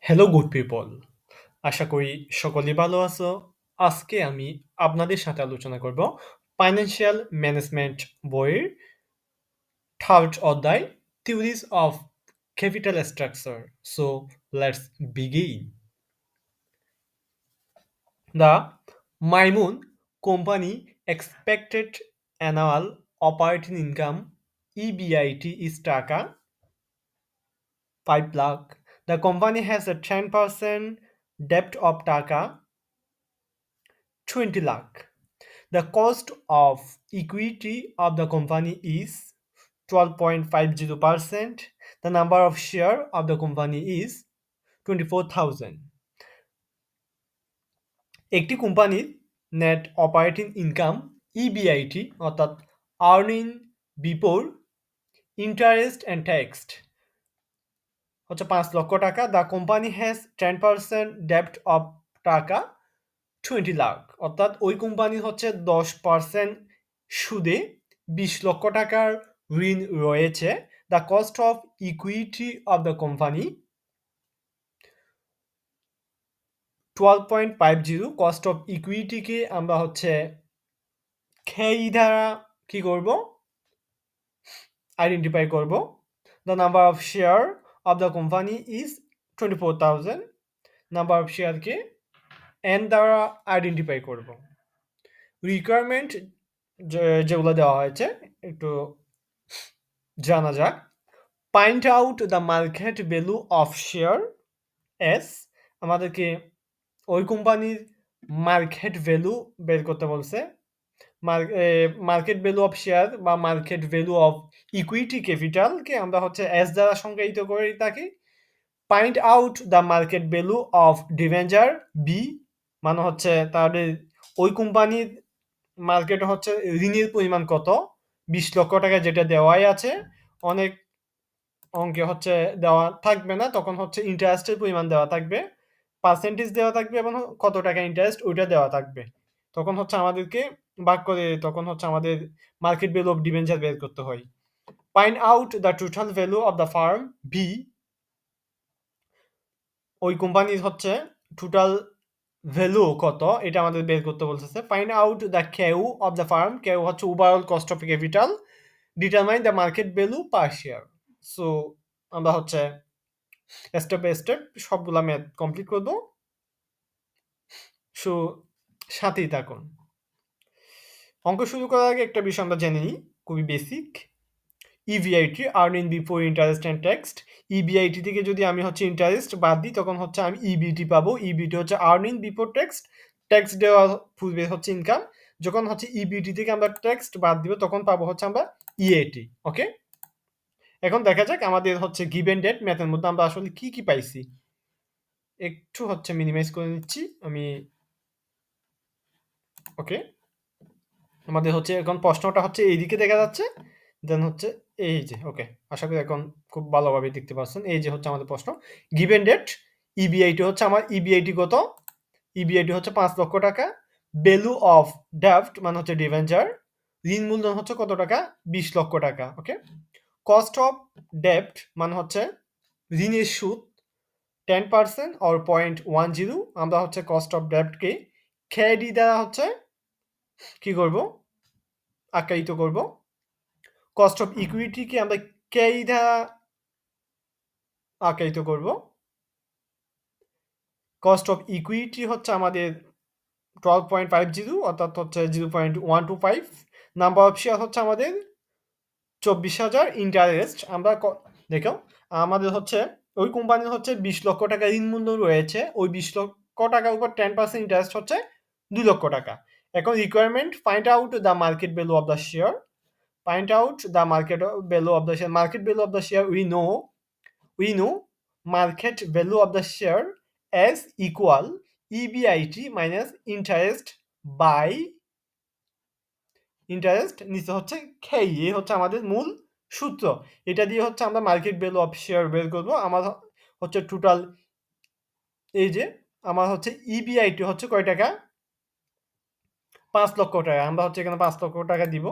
Hello good people. আশা করি সকলেই ভালো আছো। আজকে আমি আপনাদের সাথে আলোচনা করব ফাইন্যান্সিয়াল ম্যানেজমেন্ট বইয়ের থার্ড অধ্যায় theories of capital structure. So let's begin. The Maimun company expected annual operating income EBIT is টাকা 5 lakh. The company has a 10% debt of টাকা 20 lakh. The cost of equity of the company is 12.50%. The number of share of the company is 24,000. একটি কোম্পানির net operating income EBIT অর্থাৎ earning before interest and tax হচ্ছে 5 লক্ষ টাকা। The company has 10% ডেপ্ট of টাকা 20 লাখ, অর্থাৎ ওই কোম্পানি হচ্ছে 10% সুদে 20 লক্ষ টাকার ঋণ রয়েছে। The cost of equity of the company 12.50। Cost of ইকুইটিকে আমরা হচ্ছে খেই দ্বারা কি করব, আইডেন্টিফাই করব। The number of share of the company is 24,000। Number of শেয়ারকে এন দ্বারা আইডেন্টিফাই করব। রিকোয়ারমেন্ট যেগুলো দেওয়া হয়েছে একটু জানা যাক। Find out the market value of share S, আমাদেরকে ওই কোম্পানির মার্কেট ভ্যালু বের করতে বলছে। মার্কেট ভ্যালু অফ শেয়ার বা মার্কেট ভ্যালু অফ ইকুইটি ক্যাপিটালকে আমরা হচ্ছে এস দ্বারা সংজ্ঞায়িত করে থাকি। Find out the market value of debenture B, মানে হচ্ছে তাদের ওই কোম্পানির মার্কেটে হচ্ছে ঋণের পরিমাণ কত, 20 লক্ষ টাকা যেটা দেওয়াই আছে। অনেক অঙ্কে হচ্ছে দেওয়া থাকবে না, তখন হচ্ছে ইন্টারেস্টের পরিমাণ দেওয়া থাকবে, পার্সেন্টেজ দেওয়া থাকবে এবং কত টাকা ইন্টারেস্ট ওইটা দেওয়া থাকবে। তখন হচ্ছে আমাদেরকে ভাগ করে তখন হচ্ছে আমাদের মার্কেট ভ্যালু অফ ডিবেঞ্চার বের করতে হয়। Find out the total value of the firm B, ওই কোম্পানির হচ্ছে টোটাল ভ্যালু কত এটা আমাদের বের করতে বলতেছে। ফাইন্ড আউট দ্য কেউ অফ দ্য ফার্ম, কেউ হচ্ছে overall cost of capital, determine the market value per share. So আমরা হচ্ছে স্টেপ বাই স্টেপ সবগুলা ম্যাথ কমপ্লিট করব। সো সাথেই থাকুন। অঙ্ক শুরু করার আগে একটা বিষয় আমরা জেনে নিই, খুবই basic. EBIT earning before interest and tax. EBIT থেকে যদি আমি হচ্ছে ইন্টারেস্ট বাদ দিই তখন হচ্ছে আমি ইবিটি পাবো। ইবিটি হচ্ছে আর্নিং বিফোর ট্যাক্স, ট্যাক্স দেওয়া পূর্বে হচ্ছে ইনকাম। যখন হচ্ছে ইবিটি থেকে আমরা ট্যাক্স বাদ দিব তখন পাবো হচ্ছে আমরা ইএটি। ওকে, এখন দেখা যাক আমাদের হচ্ছে গিভেন ডেট ম্যাথের মধ্যে আমরা আসলে কি কি পাইছি। একটু হচ্ছে মিনিমাইজ করে নিচ্ছি আমি। ওকে, আমাদের হচ্ছে এখন প্রশ্নটা হচ্ছে এইদিকে দেখা যাচ্ছে, দেন হচ্ছে এই যে। ওকে, আশা করি এখন খুব ভালোভাবে দেখতে পাচ্ছেন। এই যে হচ্ছে আমাদের প্রশ্ন, গিভেন ডেট ইবিআইটি হচ্ছে আমার ইবিআইটি কত, ইবিআইটি হচ্ছে 5 লক্ষ টাকা। ভ্যালু অফ ডেপ্ট মানে হচ্ছে ডিভেঞ্চার, ঋণ মূলধন হচ্ছে কত টাকা, 20 লক্ষ টাকা। ওকে, কস্ট অফ ডেপ্ট মানে হচ্ছে ঋণের সুদ 10% অর 0.10। আমরা হচ্ছে কস্ট অফ ডেপ্টকে খেডি দ্বারা হচ্ছে কি করব, আখ্যায়িত করব। কস্ট অফ ইকুইটিকে আমরা কেই দ্বারা আখ্যায়িত করব। কস্ট অফ ইকুইটি হচ্ছে আমাদের 12.50 অর্থাৎ হচ্ছে 0.125। নাম্বার অফ শেয়ার হচ্ছে আমাদের 24,000। ইন্টারেস্ট আমরা দেখো আমাদের হচ্ছে ওই কোম্পানির হচ্ছে 20 লক্ষ টাকা ঋণ মূল্য রয়েছে, ওই 20 লক্ষ টাকার উপর 10% ইন্টারেস্ট হচ্ছে 2 লক্ষ টাকা। এখন requirement find out the market value of the share. Find out the market value of the share. Market value of the share we know market value of the share as equal EBIT minus interest by interest নিচে হচ্ছে খেই, এই হচ্ছে আমাদের মূল সূত্র। এটা দিয়ে হচ্ছে আমরা মার্কেট ভ্যালু অফ শেয়ার বের করব। আমার হচ্ছে টোটাল এই যে আমার হচ্ছে ইবিআইটি হচ্ছে কয় টাকা, 5 লক্ষ টাকা। আমরা হচ্ছে এখানে 5 লক্ষ টাকা দিব।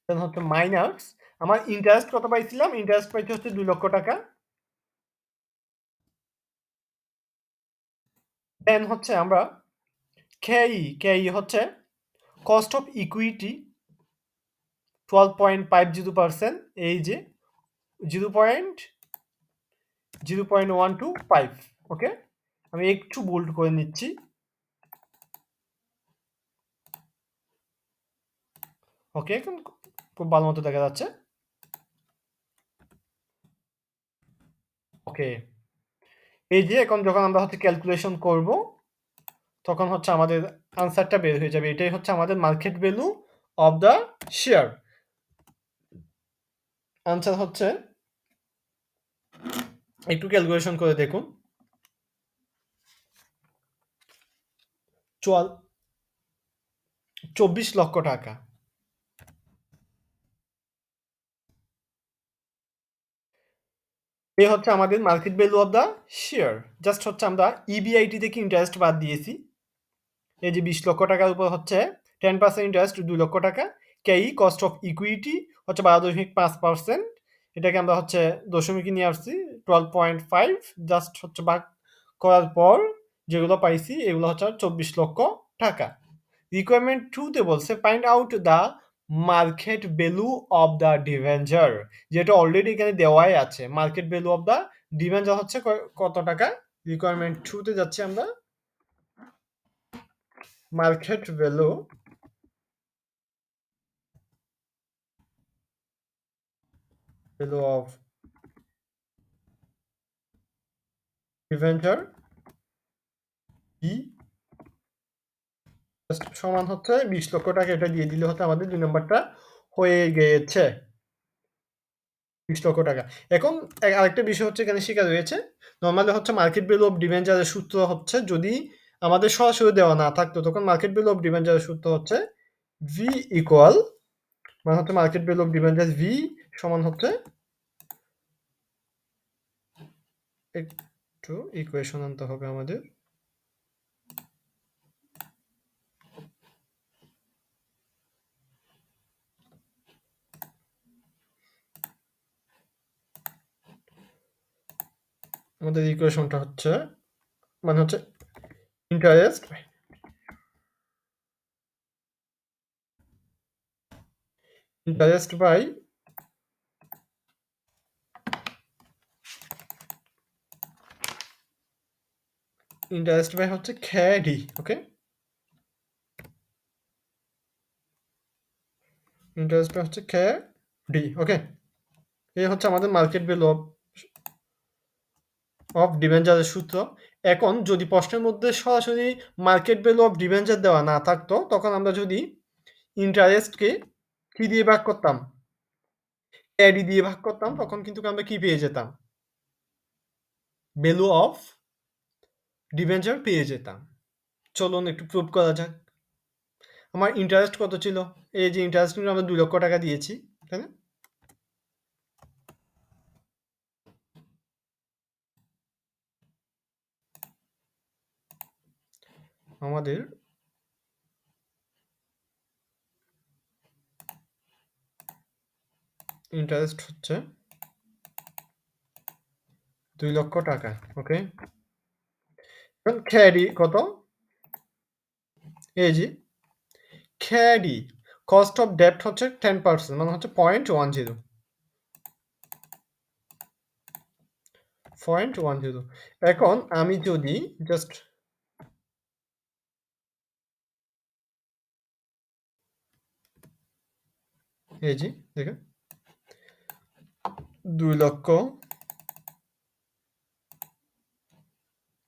দেন হচ্ছে মাইনাস আমার ইন্টারেস্ট কত পাইছিলাম? ইন্টারেস্ট পাইছি হচ্ছে 2 লক্ষ টাকা। দেন হচ্ছে আমরা কেই হচ্ছে কস্ট অফ ইকুইটি 12.50%, এই যে 0.0125। ওকে, আমি একটু বোল্ড করে নিচ্ছি। ওকে, এখন খুব ভালো মতো দেখা যাচ্ছে। ওকে, এই যে এখন যখন আমরা হচ্ছে ক্যালকুলেশন করব, তখন হচ্ছে আমাদের আনসারটা বের হয়ে যাবে। এটাই হচ্ছে আমাদের market value of the share. Answer হচ্ছে, একটু ক্যালকুলেশন করে দেখুন, 24 লক্ষ টাকা। এ হচ্ছে আমাদের market value of the share. Just হচ্ছে আমরা ইবিআইটি থেকে ইন্টারেস্ট বাদ দিয়েছি। এই যে 20 লক্ষ টাকার উপর হচ্ছে 10% ইন্টারেস্ট 2 লক্ষ টাকা। কেই কস্ট অফ ইকুইটি হচ্ছে 12.5%। এটাকে আমরা হচ্ছে দশমিকে নিয়ে আসছি 12.5। জাস্ট হচ্ছে ভাগ করার পর যেগুলো পাইছি এগুলো হচ্ছে 24 লক্ষ টাকা। রিকোয়ারমেন্ট 2-তে বলছে find out the market value of the debenture, যেটা অলরেডি এখানে দেওয়াই আছে। Market value of the debenture হচ্ছে কত টাকা। রিকোয়ারমেন্ট 2-তে যাচ্ছি আমরা। মার্কেট ভ্যালু অফ ডিভেঞ্চার ই সমান হচ্ছে 20 লক্ষ টাকা। এটা দিয়ে দিলে হচ্ছে আমাদের 2 নম্বরটা হয়ে গিয়েছে, 20 লক্ষ টাকা। এখন আরেকটা বিষয় হচ্ছে এখানে শেখা রয়েছে। নর্মালি হচ্ছে মার্কেট ভ্যালু অফ ডিভেঞ্চারের সূত্র হচ্ছে, যদি আমাদের সরাসরি দেওয়া না থাকতো তখন মার্কেট ভ্যালু অফ ডিভেঞ্চারের সূত্র হচ্ছে ভি ইকুয়াল, মানে হচ্ছে market value of debenture V সমান হচ্ছে, একটু ইকুয়েশন আনতে হবে আমাদের। আমাদের ইকুয়েশনটা হচ্ছে, মানে হচ্ছে ইন্টারেস্ট বাই হচ্ছে খ্যাডি। ওকে, ইন্টারেস্ট বাই হচ্ছে খ্যাডি। ওকে, এই হচ্ছে আমাদের মার্কেট ভ্যালু অফ ডিবেঞ্চারের সূত্র। এখন যদি প্রশ্নের মধ্যে সরাসরি মার্কেট ভ্যালু অফ ডিবেঞ্চার দেওয়া না থাকতো, তখন আমরা যদি ইন্টারেস্টকে কি দিয়ে ভাগ করতাম, এডি দিয়ে ভাগ করতাম, তখন কিন্তু আমরা কি পেয়ে যেতাম, ভ্যালু অফ ডিবেঞ্চার পেয়ে যেতাম। চলুন একটু প্রুভ করা যাক। আমার ইন্টারেস্ট কত ছিল? এই যে ইন্টারেস্ট কিন্তু আমরা 2 লক্ষ টাকা দিয়েছি, তাই না? আমাদের ইন্টারেস্ট হচ্ছে 2 লক্ষ টাকা। ওকে, এখন খ্যাডি কত? এই যে খ্যাডি কস্ট অফ ডেট হচ্ছে 10%, মানে হচ্ছে 0.10। এখন আমি যদি জাস্ট এই যে দেখেন 2 লক্ষ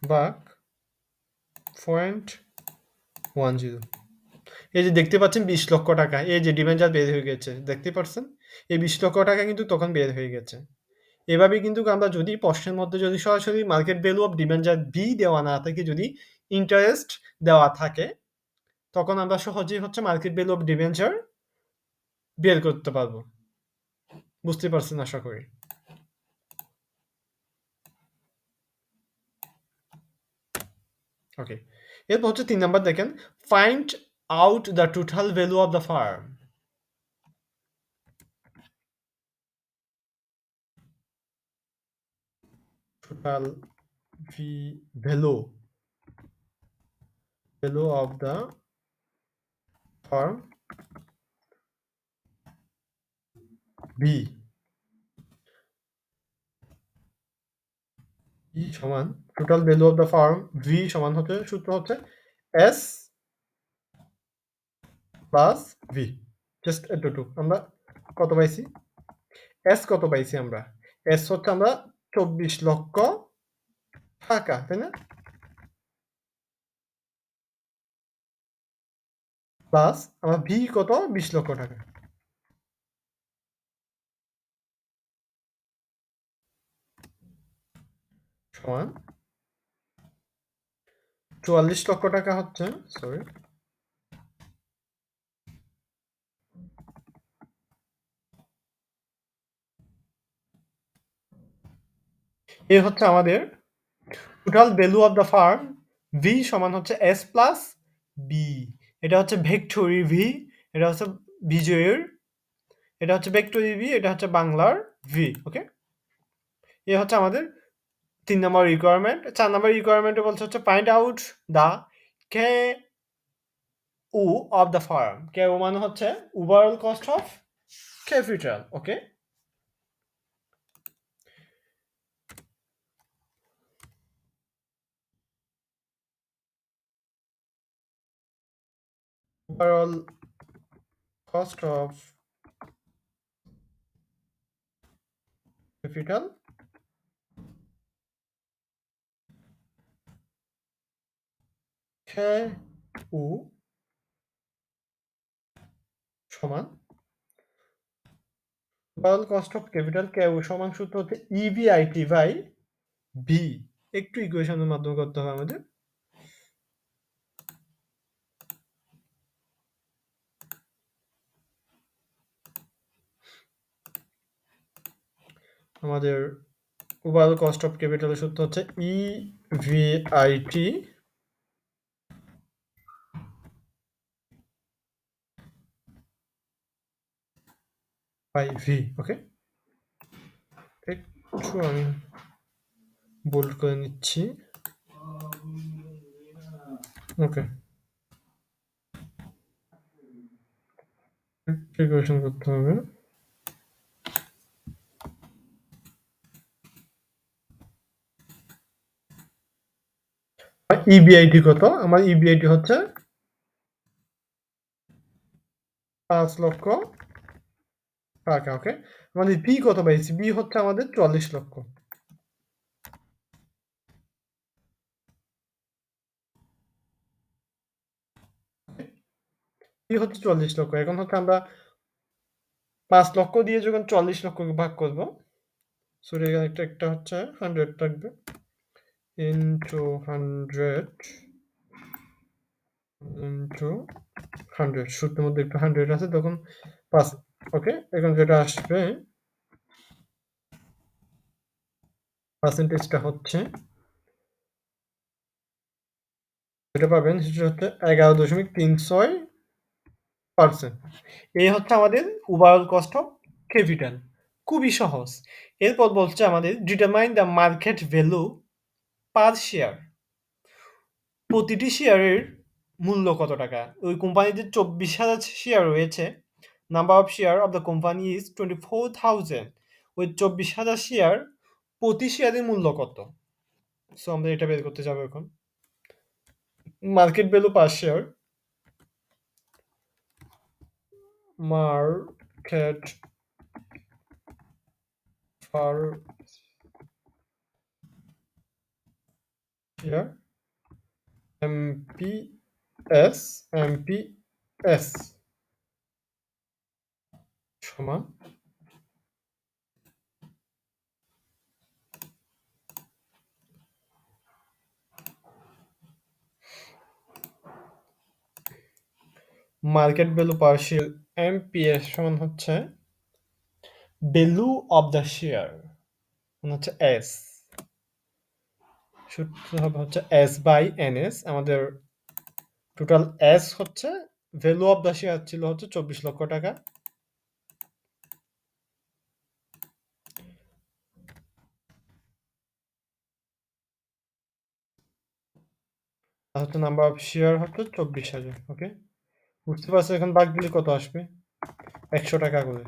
ভাগ 0.10, এই যে দেখতে পাচ্ছেন 20 লক্ষ টাকা। এই যে ডিবেঞ্চার বের হয়ে গেছে, দেখতে পাচ্ছেন এই 20 লক্ষ টাকা কিন্তু তখন বের হয়ে গেছে। এভাবে কিন্তু আমরা যদি প্রশ্নের মধ্যে যদি সরাসরি market value of debenture B দেওয়া না থাকে, যদি ইন্টারেস্ট দেওয়া থাকে, তখন আমরা সহজেই হচ্ছে মার্কেট ভ্যালু অফ ডিবেঞ্চার বের করতে পারবো। বুঝতে পারছেন আশা করি। ওকে, এরপর হচ্ছে 3 নাম্বার দেখেন, find out the total value of the farm. Total value of the firm B সমান total value of the farm V সমান হচ্ছে সূত্র হচ্ছে এস প্লাস ভি। জাস্ট এতটুকু আমরা কত পাইছি, এস কত পাইছি আমরা, এস হচ্ছে আমরা 24 লক্ষ টাকা, তাই না, প্লাস আমরা ভি কত 20 লক্ষ টাকা সমান 44 লক্ষ টাকা হচ্ছে, সরি এ হচ্ছে আমাদের total value of the farm V সমান হচ্ছে এস প্লাস বি। এটা হচ্ছে ভেক্টরি ভি, এটা হচ্ছে বিজয়ের, এটা হচ্ছে ভেক্টরি ভি, এটা হচ্ছে বাংলার ভি। ওকে, এ হচ্ছে আমাদের 3 নম্বর রিকোয়ারমেন্ট। 4 নম্বর রিকোয়ারমেন্টে বলছে হচ্ছে find out the K O of the firm. K O মানে হচ্ছে overall cost of capital. Okay, overall cost of capital K O সমান overall cost of capital K O সমান সূত্র হচ্ছে ইভিআইটি বাই ভি। একটু ইকুয়েশনের মাধ্যমে করতে হবে আমাদের। আমাদের ওভারঅল কস্ট অফ ক্যাপিটালের সূত্র হচ্ছে ইভিআইটি বাই ভি। ওকে, একটু আমি বোল্ড করে নিচ্ছি। ওকে, ইকুয়েশন করতে হবে। ইবিআইটি কত, আমার ইবিআইটি হচ্ছে 5 লক্ষ টাকা। ওকে, আমাদের বি কত পাইছি, বি হচ্ছে আমাদের 44 লক্ষ। বি হচ্ছে 44 লক্ষ। এখন হচ্ছে আমরা 5 লক্ষ দিয়ে যখন 44 লক্ষকে ভাগ করব, সরি এখানে একটা হচ্ছে 100 থাকবে, ইন্টু 100 ইন্টু 100, সূত্রের মধ্যে একটু 100 আছে তখন 5। ওকে, এখন যেটা আসবে পার্সেন্টেজটা হচ্ছে, যেটা পাবেন সেটা হচ্ছে 11.36%। এই হচ্ছে আমাদের ওভারঅল কস্ট অফ ক্যাপিটাল। খুবই সহজ। এরপর বলছে আমাদের determine the market value per share. প্রতিটি শেয়ারের মূল্য কত টাকা। ওই কোম্পানিতে 24,000 শেয়ার রয়েছে, number of share of the company is 24,000। ওই 24,000 শেয়ার, প্রতি শেয়ারের মূল্য কত। সো আমরা এটা বের করতে যাবো এখন। Market value per share, market per share, MPS সমান market value per share, MPS সমান হচ্ছে ভ্যালু অফ দ্য শেয়ার, মানে হচ্ছে এস, সূত্র হবে হচ্ছে এস বাই এনএস। আমাদের টোটাল এস হচ্ছে ভ্যালু অফ দ্য শেয়ার ছিল হচ্ছে 24 লক্ষ টাকা, হচ্ছে নাম্বার অফ শেয়ার হচ্ছে 24,000। ওকে, বুঝতে পারছো? এখন বাদ দিলে কত আসবে? 100 টাকা করে।